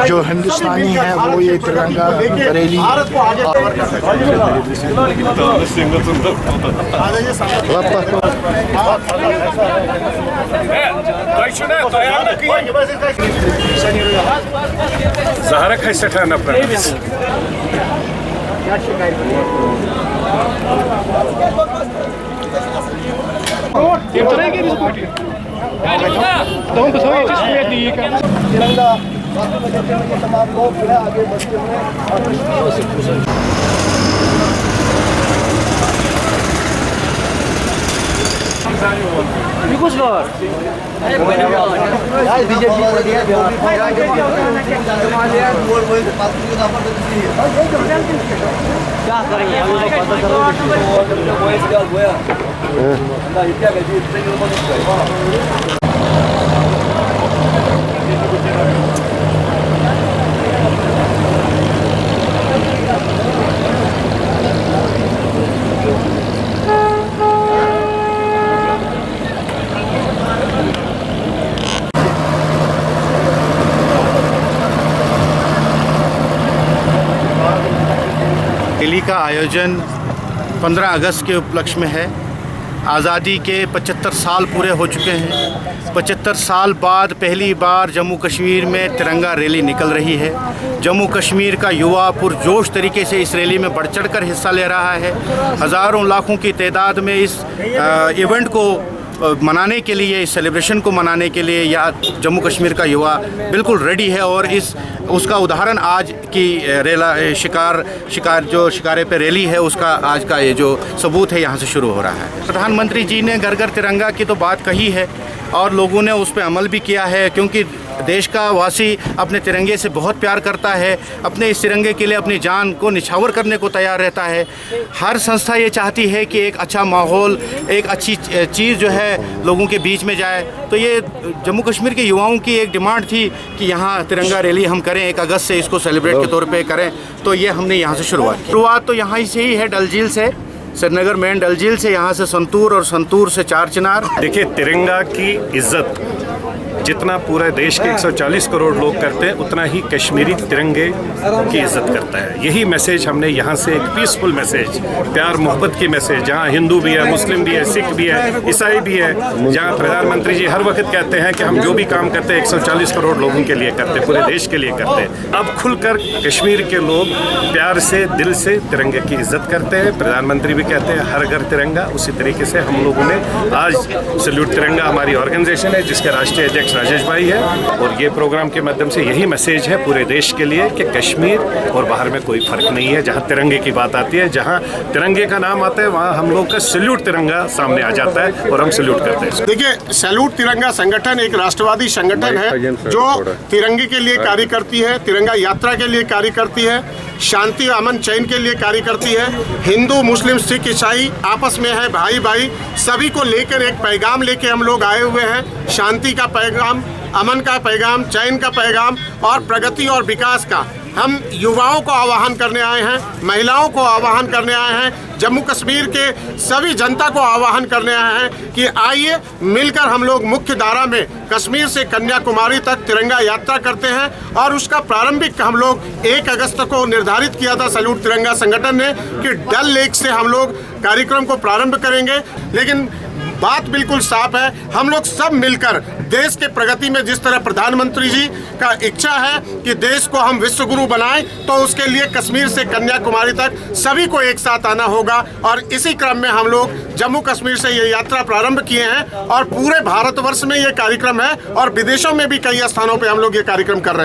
जो हिंदुस्तानी है वो ये तिरंगा rally Zahra kaysata nafar. Rally का आयोजन 15 अगस्त के उपलक्ष्य में है। आज़ादी के 75 साल पूरे हो चुके हैं। 75 साल बाद पहली बार जम्मू कश्मीर में तिरंगा रैली निकल रही है। जम्मू कश्मीर का युवा पुरजोश तरीके से इस रैली में बढ़ चढ़ कर हिस्सा ले रहा है। हज़ारों लाखों की तादाद में इस इवेंट को मनाने के लिए, इस सेलिब्रेशन को मनाने के लिए या जम्मू कश्मीर का युवा बिल्कुल रेडी है। और उसका उदाहरण आज की शिकारे पे रैली है, उसका आज का ये जो सबूत है यहाँ से शुरू हो रहा है। प्रधानमंत्री जी ने घर घर तिरंगा की तो बात कही है और लोगों ने उस पर अमल भी किया है, क्योंकि देश का वासी अपने तिरंगे से बहुत प्यार करता है। अपने इस तिरंगे के लिए अपनी जान को निछावर करने को तैयार रहता है। हर संस्था ये चाहती है कि एक अच्छा माहौल, एक अच्छी चीज़ जो है लोगों के बीच में जाए। तो ये जम्मू कश्मीर के युवाओं की एक डिमांड थी कि यहाँ तिरंगा रैली हम करें, 1 अगस्त से इसको सेलिब्रेट के तौर पर करें। तो ये हमने यहाँ से शुरुआत तो यहाँ से ही है, डल झील से, श्रीनगर मेन डल झील से, यहाँ से संतूर और संतूर से चार चिनार। देखिए, तिरंगा की इज्जत जितना पूरे देश के 140 करोड़ लोग करते हैं, उतना ही कश्मीरी तिरंगे की इज्जत करता है। यही मैसेज हमने यहाँ से, एक पीसफुल मैसेज, प्यार मोहब्बत की मैसेज, जहाँ हिंदू भी है, मुस्लिम भी है, सिख भी है, ईसाई भी है, जहाँ प्रधानमंत्री जी हर वक्त कहते हैं कि हम जो भी काम करते हैं 140 करोड़ लोगों के लिए करते हैं, पूरे देश के लिए करते हैं। अब खुलकर कश्मीर के लोग प्यार से, दिल से तिरंगे की इज्जत करते हैं। प्रधानमंत्री भी कहते हैं हर घर तिरंगा। उसी तरीके से हम लोगों ने आज सैल्यूट तिरंगा, हमारी ऑर्गेनाइजेशन है जिसके राष्ट्रीय अध्यक्ष राजेश भाई है, और ये प्रोग्राम के माध्यम से यही मैसेज है पूरे देश के लिए कि कश्मीर और बाहर में कोई फर्क नहीं है। जहाँ तिरंगे की बात आती है, जहाँ तिरंगे का नाम आता है, वहाँ हम लोग का सैल्यूट तिरंगा सामने आ जाता है और हम सैल्यूट करते हैं। देखिए, सैल्यूट तिरंगा संगठन एक राष्ट्रवादी संगठन है जो तिरंगे के लिए कार्य करती है, तिरंगा यात्रा के लिए कार्य करती है, शांति, अमन, चैन के लिए कार्य करती है। हिंदू, मुस्लिम, सिख, ईसाई आपस में है भाई भाई, सभी को लेकर एक पैगाम लेके हम लोग आए हुए हैं। शांति का पैगाम, अमन का पैगाम, चैन का पैगाम और प्रगति और विकास का। हम युवाओं को आह्वान करने आए हैं, महिलाओं को आह्वान करने आए हैं, जम्मू कश्मीर के सभी जनता को आह्वान करने आए हैं कि आइए मिलकर हम लोग मुख्य धारा में कश्मीर से कन्याकुमारी तक तिरंगा यात्रा करते हैं। और उसका प्रारंभिक हम लोग 1 अगस्त को निर्धारित किया था सैल्यूट तिरंगा संगठन ने कि डल लेक से हम लोग कार्यक्रम को प्रारंभ करेंगे। लेकिन बात बिल्कुल साफ है, हम लोग सब मिलकर देश के प्रगति में, जिस तरह प्रधानमंत्री जी का इच्छा है कि देश को हम विश्व गुरु बनाएं, तो उसके लिए कश्मीर से कन्याकुमारी तक सभी को एक साथ आना होगा। और इसी क्रम में हम लोग जम्मू कश्मीर से ये यात्रा प्रारंभ किए हैं और पूरे भारतवर्ष में ये कार्यक्रम है और विदेशों में भी कई स्थानों पर हम लोग ये कार्यक्रम कर रहे हैं।